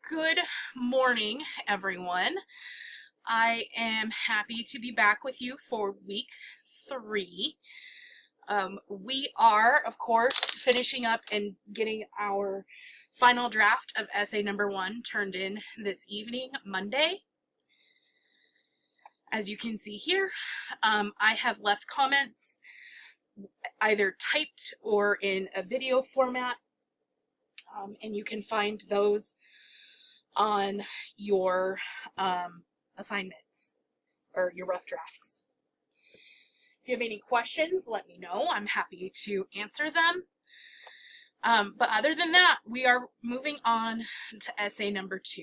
Good morning, everyone. I am happy to be back with you for week 3. We are, of course, finishing up and getting our final draft of essay number 1 turned in this evening, Monday. As you can see here, I have left comments either typed or in a video format, and you can find those on your assignments or your rough drafts. If you have any questions, let me know. I'm happy to answer them. But other than that, we are moving on to essay number 2.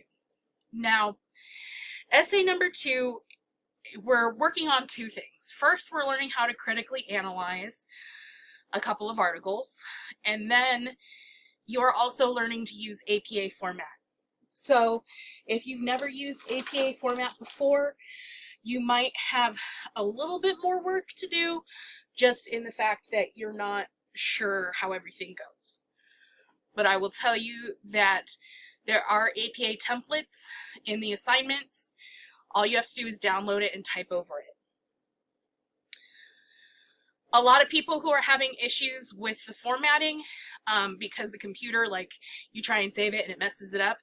Now, essay number 2, we're working on 2 things. First, we're learning how to critically analyze a couple of articles, and then you're also learning to use APA format. So if you've never used APA format before, you might have a little bit more work to do, just in the fact that you're not sure how everything goes. But I will tell you that there are APA templates in the assignments. All you have to do is download it and type over it. A lot of people who are having issues with the formatting, because the computer, like, you try and save it and it messes it up,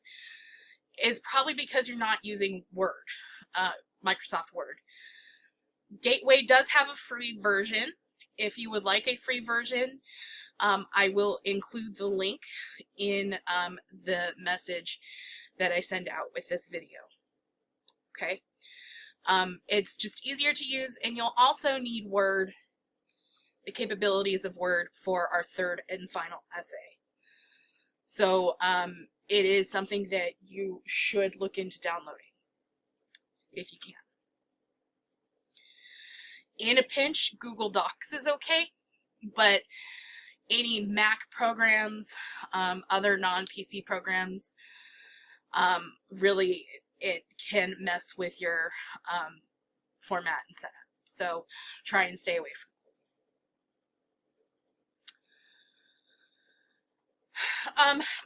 is probably because you're not using Word, Microsoft Word. Gateway does have a free version. If you would like a free version, I will include the link in the message that I send out with this video. Okay? It's just easier to use, and you'll also need Word, the capabilities of Word, for our 3rd and final essay. So, it is something that you should look into downloading, if you can. In a pinch, Google Docs is okay, but any Mac programs, other non-PC programs, really, it can mess with your format and setup. So try and stay away from those.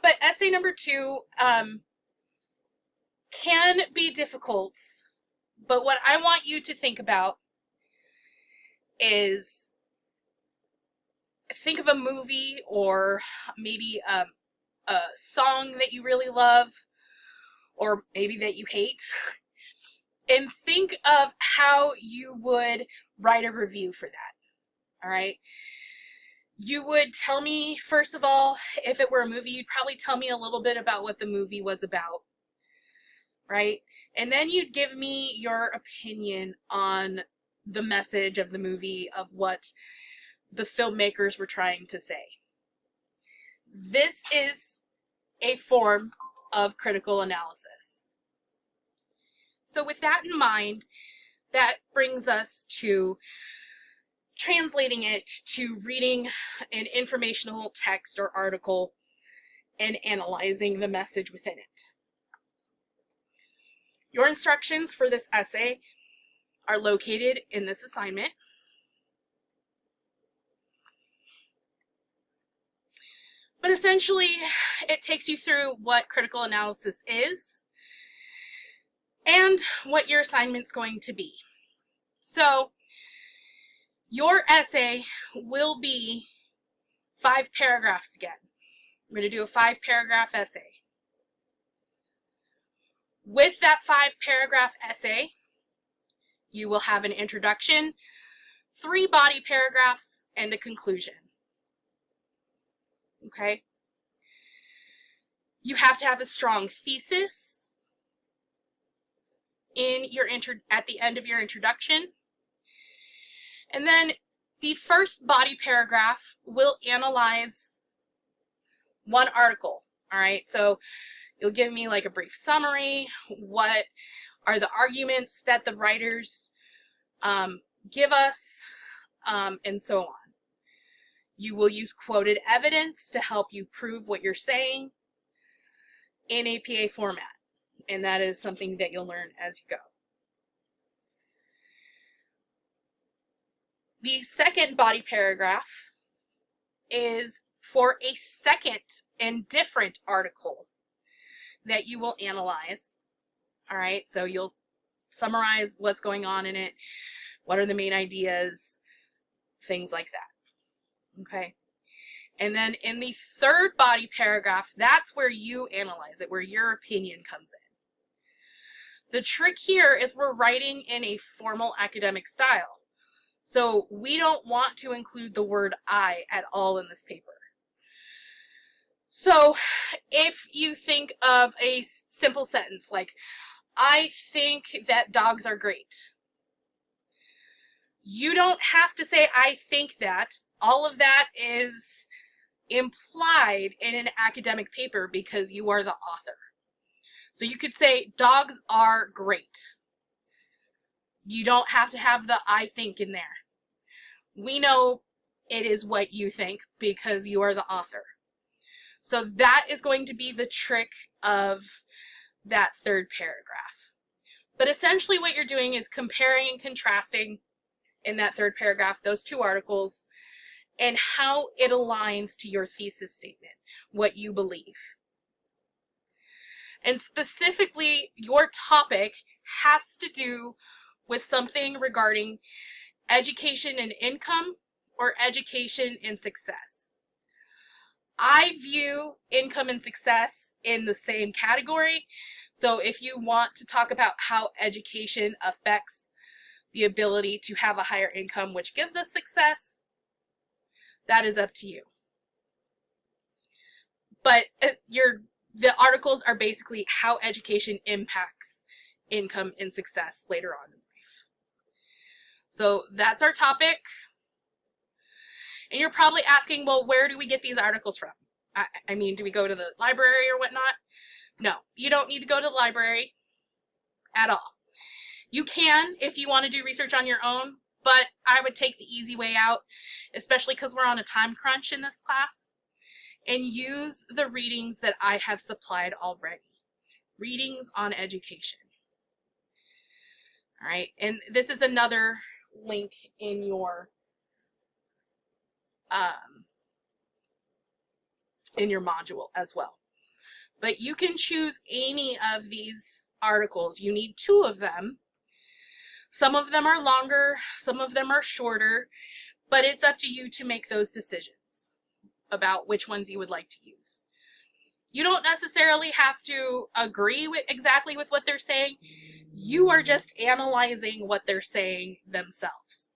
But essay number 2 can be difficult, but what I want you to think about is think of a movie or maybe a song that you really love or maybe that you hate, and think of how you would write a review for that, all right? You would tell me, first of all, if it were a movie, you'd probably tell me a little bit about what the movie was about, right? And then you'd give me your opinion on the message of the movie, of what the filmmakers were trying to say. This is a form of critical analysis. So with that in mind, that brings us to translating it to reading an informational text or article and analyzing the message within it. Your instructions for this essay are located in this assignment. But essentially, it takes you through what critical analysis is and what your assignment's going to be. So, your essay will be 5 paragraphs again. We're going to do a 5-paragraph essay. With that 5-paragraph essay, you will have an introduction, 3 body paragraphs, and a conclusion. Okay? You have to have a strong thesis in your at the end of your introduction. And then the first body paragraph will analyze one article. All right? So you'll give me like a brief summary. What are the arguments that the writers give us, and so on. You will use quoted evidence to help you prove what you're saying in APA format, and that is something that you'll learn as you go. The second body paragraph is for a second and different article that you will analyze. All right, so you'll summarize what's going on in it, what are the main ideas, things like that. Okay. And then in the third body paragraph, that's where you analyze it, where your opinion comes in. The trick here is we're writing in a formal academic style. So we don't want to include the word I at all in this paper. So if you think of a simple sentence like, I think that dogs are great. You don't have to say, I think that. All of that is implied in an academic paper because you are the author. So you could say, dogs are great. You don't have to have the I think in there. We know it is what you think because you are the author. So that is going to be the trick of that third paragraph. But essentially what you're doing is comparing and contrasting in that third paragraph those two articles and how it aligns to your thesis statement, what you believe. And specifically, your topic has to do with something regarding education and income or education and success. I view income and success in the same category. So if you want to talk about how education affects the ability to have a higher income, which gives us success, that is up to you. But the articles are basically how education impacts income and success later on in life. So that's our topic. And you're probably asking, well, where do we get these articles from? I mean, do we go to the library or whatnot? No, you don't need to go to the library at all. You can if you want to do research on your own, but I would take the easy way out, especially because we're on a time crunch in this class, and use the readings that I have supplied already. Readings on education. All right, and this is another link in your module as well. But you can choose any of these articles. You need 2 of them. Some of them are longer, some of them are shorter, but it's up to you to make those decisions about which ones you would like to use. You don't necessarily have to agree with exactly with what they're saying. You are just analyzing what they're saying themselves.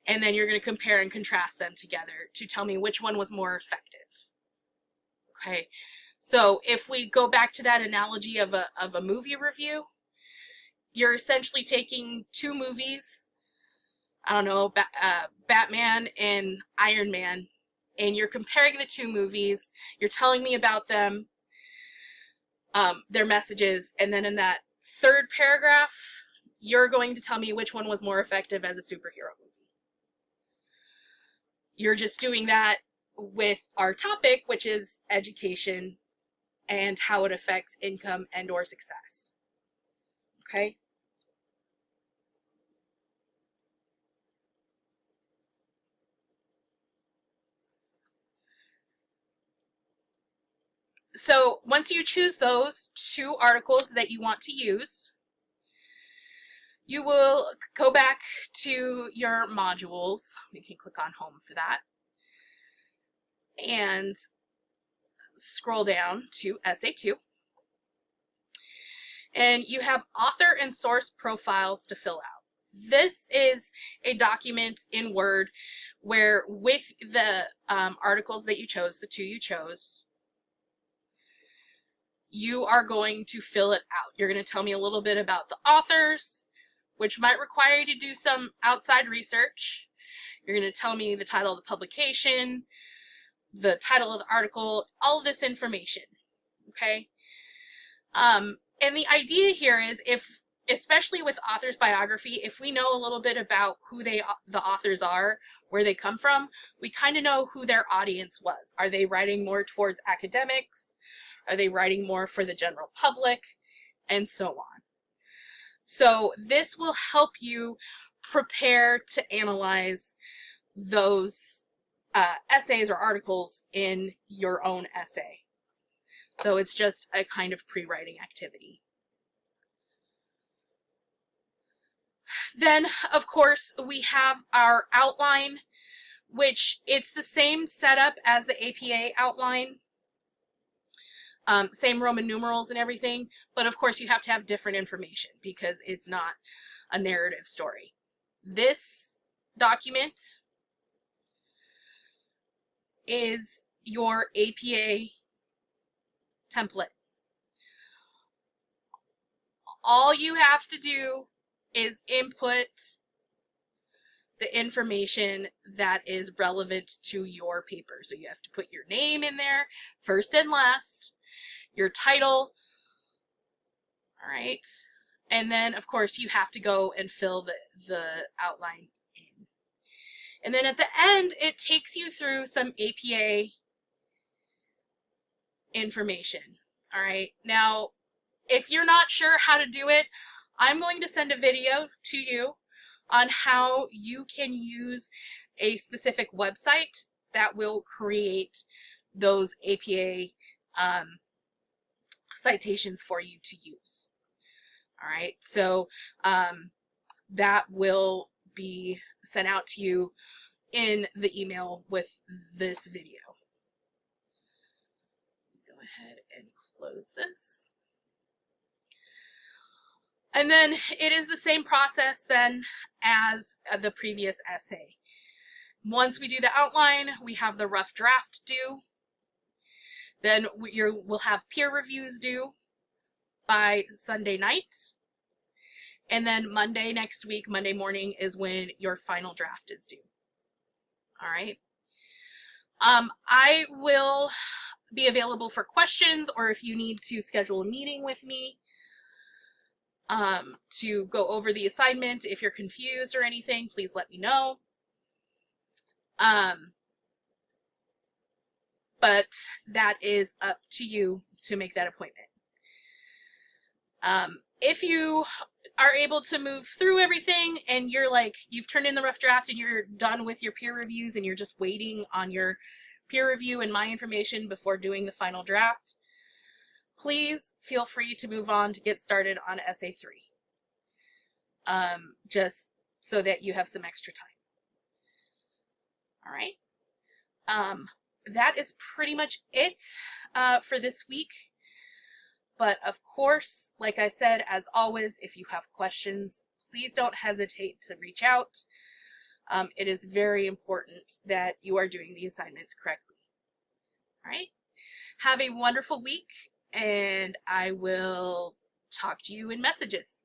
And then you're going to compare and contrast them together to tell me which one was more effective. Okay, so if we go back to that analogy of a movie review, you're essentially taking 2 movies, I don't know, Batman and Iron Man, and you're comparing the 2 movies, you're telling me about them, their messages, and then in that third paragraph, you're going to tell me which one was more effective as a superhero movie. You're just doing that with our topic, which is education and how it affects income and or success. Okay? So once you choose those 2 articles that you want to use, you will go back to your modules. We can click on home for that. And scroll down to Essay 2. And you have author and source profiles to fill out. This is a document in Word where with the articles that you chose, the 2 you chose, you are going to fill it out. You're going to tell me a little bit about the authors, which might require you to do some outside research. You're going to tell me the title of the publication, the title of the article, all of this information, okay? And the idea here is especially with author's biography, if we know a little bit about who the authors are, where they come from, we kind of know who their audience was. Are they writing more towards academics? Are they writing more for the general public? And so on. So this will help you prepare to analyze those essays or articles in your own essay. So it's just a kind of pre-writing activity. Then, of course, we have our outline, which it's the same setup as the APA outline. Same Roman numerals and everything, but of course you have to have different information because it's not a narrative story. This document is your APA template. All you have to do is input the information that is relevant to your paper. So you have to put your name in there, first and last, your title, all right? And then, of course, you have to go and fill the outline in. And then at the end, it takes you through some APA information, all right? Now, if you're not sure how to do it, I'm going to send a video to you on how you can use a specific website that will create those APA citations for you to use. All right, so that will be sent out to you in the email with this video. Go ahead and close this. And then it is the same process then as the previous essay. Once we do the outline, we have the rough draft due. Then we'll have peer reviews due by Sunday night. And then Monday next week, Monday morning, is when your final draft is due. All right. I will be available for questions, or if you need to schedule a meeting with me to go over the assignment. If you're confused or anything, please let me know. But that is up to you to make that appointment. If you are able to move through everything and you're like, you've turned in the rough draft and you're done with your peer reviews and you're just waiting on your peer review and my information before doing the final draft, please feel free to move on to get started on Essay 3. Just so that you have some extra time. All right. That is pretty much it for this week. But of course, like I said, as always, if you have questions, please don't hesitate to reach out. It is very important that you are doing the assignments correctly. All right. Have a wonderful week, and I will talk to you in messages.